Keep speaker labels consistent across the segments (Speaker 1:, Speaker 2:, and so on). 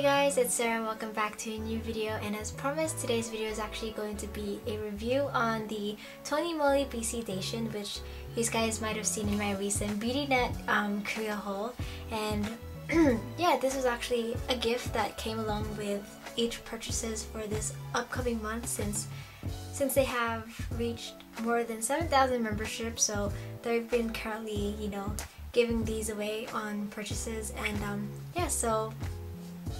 Speaker 1: guys, it's Sarah and welcome back to a new video, and as promised, today's video is actually going to be a review on the Moly BCDATION, which you guys might have seen in my recent BeautyNet Korea haul. And yeah, this was actually a gift that came along with each purchases for this upcoming month since they have reached more than 7,000 memberships, so they've been currently, giving these away on purchases. And yeah, so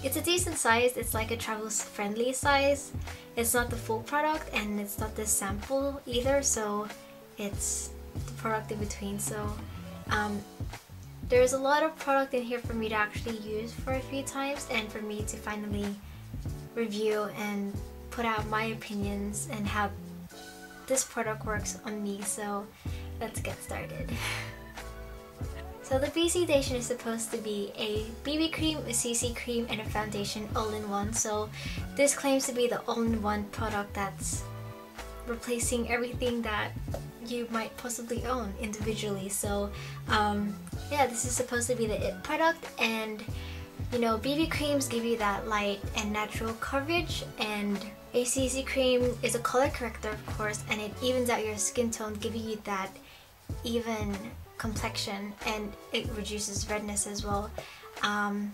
Speaker 1: it's a decent size. It's like a travel friendly size. It's not the full product and it's not the sample either, so it's the product in between. So there's a lot of product in here for me to actually use for a few times and for me to finally review and put out my opinions and how this product works on me. So let's get started. So the BCDATION is supposed to be a BB cream, a CC cream, and a foundation all-in-one. So this claims to be the all-in-one product that's replacing everything that you might possibly own individually. So yeah, this is supposed to be the it product, and BB creams give you that light and natural coverage, and a CC cream is a color corrector, of course, and it evens out your skin tone, giving you that even complexion, and it reduces redness as well. And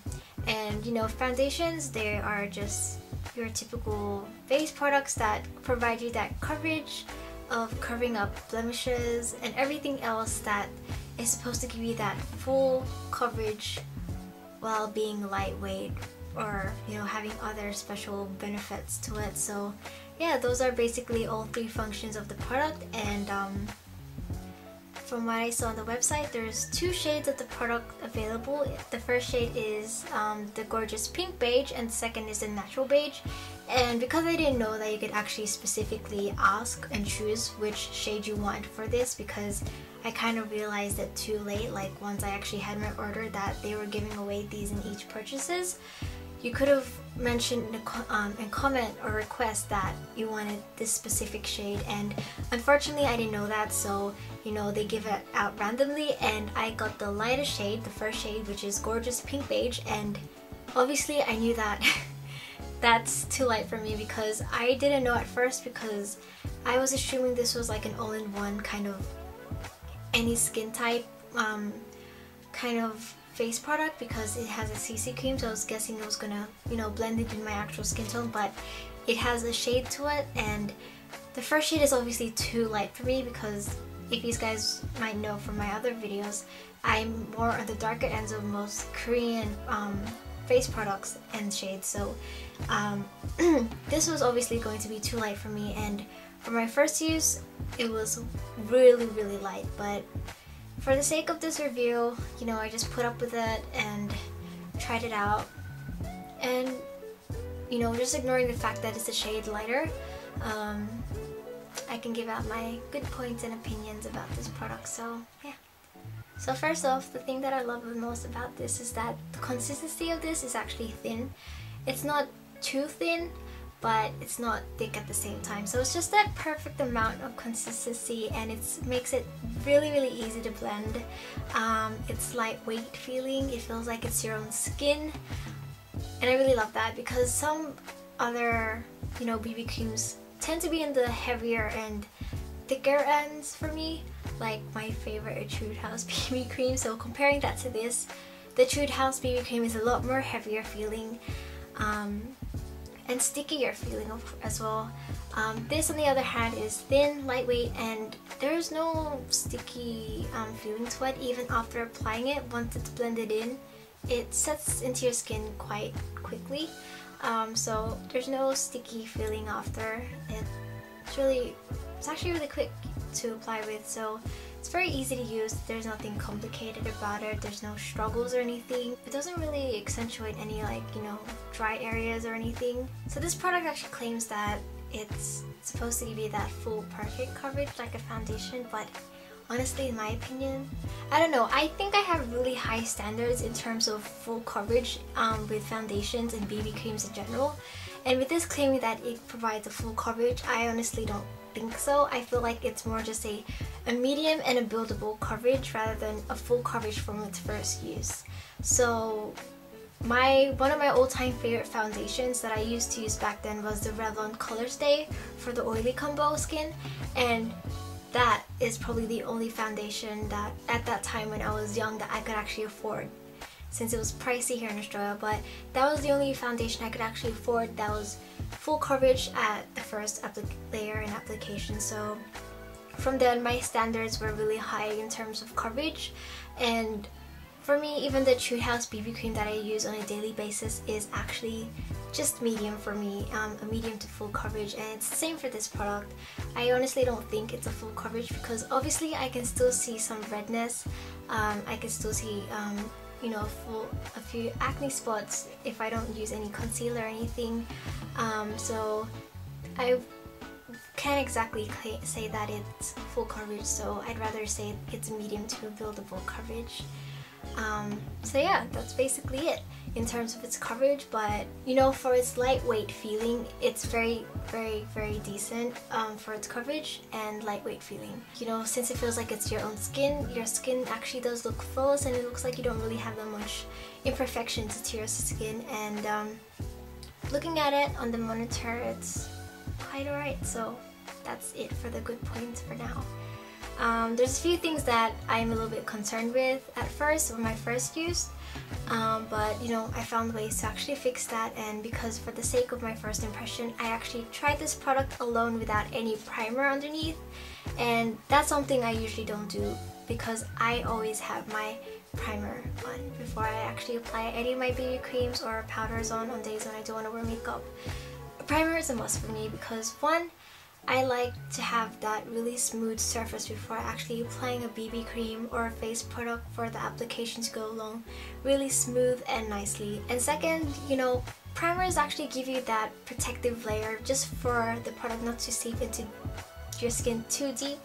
Speaker 1: foundations, they are just your typical base products that provide you that coverage of covering up blemishes and everything else that is supposed to give you that full coverage while being lightweight or having other special benefits to it. So yeah, those are basically all three functions of the product. And from what I saw on the website, there's two shades of the product available. The first shade is the gorgeous pink beige, and the second is the natural beige. And because I didn't know that you could actually specifically ask and choose which shade you want for this, because I kind of realized it too late, like once I actually had my order, that they were giving away these in each purchases. You could have mentioned in comment or request that you wanted this specific shade, and unfortunately I didn't know that, so they give it out randomly, and I got the lightest shade, the first shade, which is gorgeous pink beige. And obviously I knew that that's too light for me, because I didn't know at first, because I was assuming this was like an all-in-one kind of any skin type kind of face product, because it has a CC cream, so I was guessing it was gonna blend it in my actual skin tone, but it has a shade to it. And the first shade is obviously too light for me, because if you guys might know from my other videos, I'm more on the darker ends of most Korean face products and shades. So this was obviously going to be too light for me, and for my first use it was really light. But for the sake of this review, I just put up with it and tried it out, and just ignoring the fact that it's a shade lighter, I can give out my good points and opinions about this product. So yeah. So first off, the thing that I love the most about this is that the consistency of this is actually thin. It's not too thin, but it's not thick at the same time. So it's just that perfect amount of consistency, and it makes it really easy to blend. It's lightweight feeling. It feels like it's your own skin, and I really love that, because some other BB creams tend to be in the heavier and thicker ends for me, like my favorite Etude House BB cream. So comparing that to this, the Etude House BB cream is a lot more heavier feeling and stickier feeling as well. This on the other hand is thin, lightweight, and there's no sticky feeling to it. Even after applying it, once it's blended in, it sets into your skin quite quickly. So there's no sticky feeling after. It's actually really quick to apply with, so it's very easy to use. There's nothing complicated about it. There's no struggles or anything. It doesn't really accentuate any dry areas or anything. So this product actually claims that it's supposed to give you that full perfect coverage like a foundation, but honestly, in my opinion, I don't know. I think I have really high standards in terms of full coverage with foundations and BB creams in general. And with this claiming that it provides a full coverage, I honestly don't think so. I feel like it's more just a medium and a buildable coverage rather than a full coverage from its first use. So One of my all-time favorite foundations that I used to use back then was the Revlon Color Stay for the oily combo skin, and that is probably the only foundation that at that time when I was young that I could actually afford, since it was pricey here in Australia. But that was the only foundation I could actually afford that was full coverage at the first layer and application. So from then my standards were really high in terms of coverage, and for me, even the True House BB cream that I use on a daily basis is actually just medium for me, a medium to full coverage, and it's the same for this product. I honestly don't think it's a full coverage because obviously I can still see some redness, I can still see you know, a few acne spots if I don't use any concealer or anything, so I can't exactly say that it's full coverage, so I'd rather say it's medium to buildable coverage. So yeah, that's basically it in terms of its coverage, but you know, for its lightweight feeling, it's very decent for its coverage and lightweight feeling. You know, since it feels like it's your own skin, your skin actually does look flawless and it looks like you don't really have that much imperfections to your skin, and looking at it on the monitor, it's quite alright. So that's it for the good points for now. There's a few things that I'm a little bit concerned with at first, when my first use, but you know, I found ways to actually fix that, and because for the sake of my first impression, I actually tried this product alone without any primer underneath, and that's something I usually don't do because I always have my primer on before I actually apply any of my BB creams or powders on days when I don't want to wear makeup. A primer is a must for me because one, I like to have that really smooth surface before actually applying a BB cream or a face product for the application to go along really smooth and nicely. And second, you know, primers actually give you that protective layer just for the product not to seep into your skin too deep.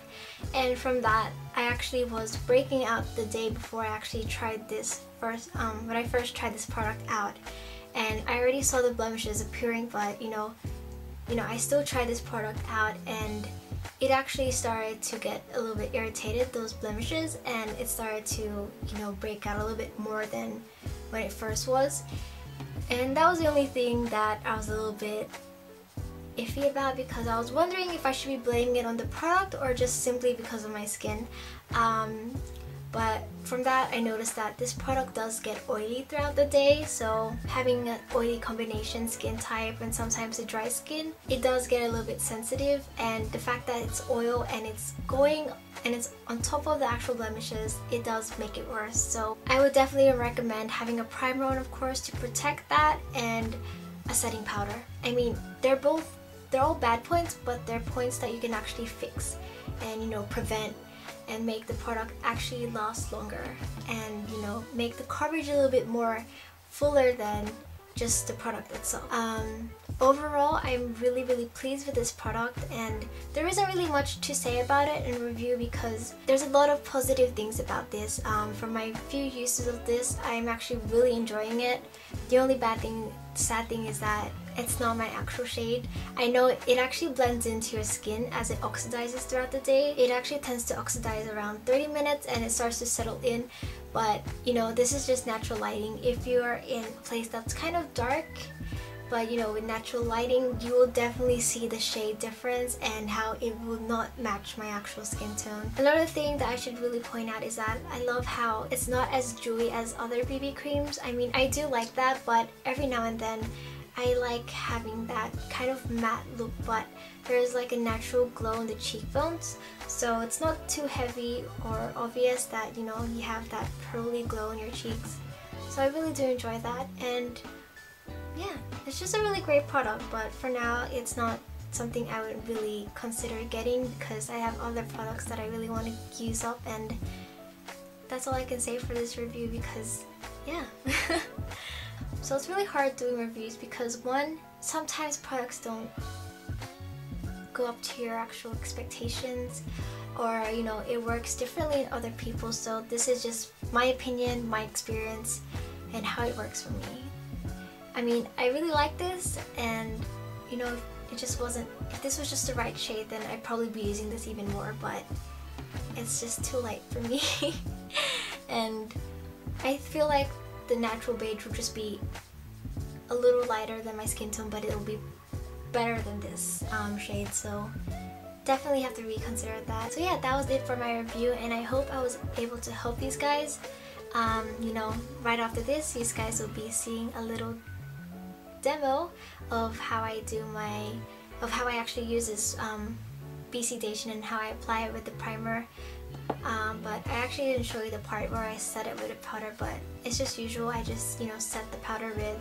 Speaker 1: And from that, I actually was breaking out the day before I actually tried this when I first tried this product out, and I already saw the blemishes appearing, but you know, I still tried this product out and it actually started to get a little bit irritated, those blemishes, and it started to, you know, break out a little bit more than when it first was. And that was the only thing that I was a little bit iffy about, because I was wondering if I should be blaming it on the product or just simply because of my skin. But from that, I noticed that this product does get oily throughout the day, so having an oily combination skin type and sometimes a dry skin, it does get a little bit sensitive, and the fact that it's oil and it's on top of the actual blemishes, it does make it worse. So I would definitely recommend having a primer on, of course, to protect that, and a setting powder. I mean, they're all bad points, but they're points that you can actually fix and, you know, prevent and make the product actually last longer, and you know, make the coverage a little bit more fuller than just the product itself. Overall, I'm really pleased with this product, and there isn't really much to say about it in review because there's a lot of positive things about this. From my few uses of this, I'm actually really enjoying it. The only sad thing is that it's not my actual shade. I know it actually blends into your skin as it oxidizes throughout the day. It actually tends to oxidize around 30 minutes and it starts to settle in, but you know, this is just natural lighting. If you're in a place that's kind of dark, but you know, with natural lighting, you will definitely see the shade difference and how it will not match my actual skin tone. Another thing that I should really point out is that I love how it's not as dewy as other BB creams. I mean, I do like that, but every now and then I like having that kind of matte look, but there's like a natural glow in the cheekbones, so it's not too heavy or obvious that, you know, you have that pearly glow in your cheeks. So I really do enjoy that, and yeah, it's just a really great product, but for now it's not something I would really consider getting because I have other products that I really want to use up, and that's all I can say for this review because yeah. So it's really hard doing reviews because one, sometimes products don't go up to your actual expectations, or you know, it works differently in other people. So this is just my opinion, my experience, and how it works for me. I mean, I really like this, and you know, if this was just the right shade, then I'd probably be using this even more, but it's just too light for me. And I feel like the natural beige will just be a little lighter than my skin tone, but it'll be better than this shade, so definitely have to reconsider that. So yeah, that was it for my review, and I hope I was able to help these guys. You know, right after this, these guys will be seeing a little demo of how I actually use this BCDATION and how I apply it with the primer. But I actually didn't show you the part where I set it with a powder, but it's just usual. I just, you know, set the powder with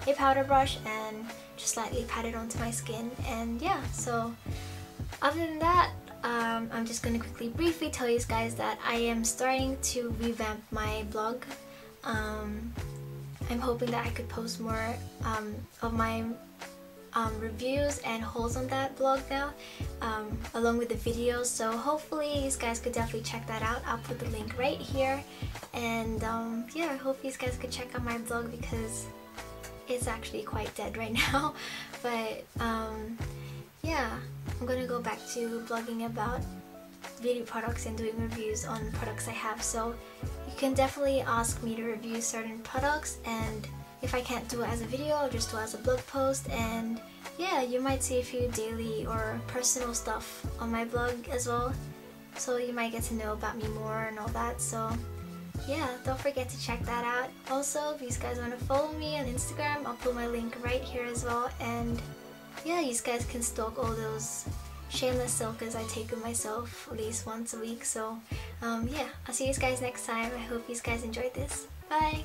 Speaker 1: a powder brush and just slightly pat it onto my skin, and yeah. So other than that, I'm just gonna quickly briefly tell you guys that I am starting to revamp my blog. I'm hoping that I could post more of my reviews and hauls on that blog now, along with the videos, so hopefully you guys could definitely check that out. I'll put the link right here, and yeah, I hope you guys could check out my blog because it's actually quite dead right now. But yeah, I'm gonna go back to blogging about beauty products and doing reviews on products I have, so you can definitely ask me to review certain products, and if I can't do it as a video, I'll just do it as a blog post. And yeah, you might see a few daily or personal stuff on my blog as well, so you might get to know about me more and all that. So yeah, don't forget to check that out. Also, if you guys want to follow me on Instagram, I'll put my link right here as well. And yeah, you guys can stalk all those shameless silkers I take with myself at least once a week. So yeah, I'll see you guys next time. I hope you guys enjoyed this. Bye!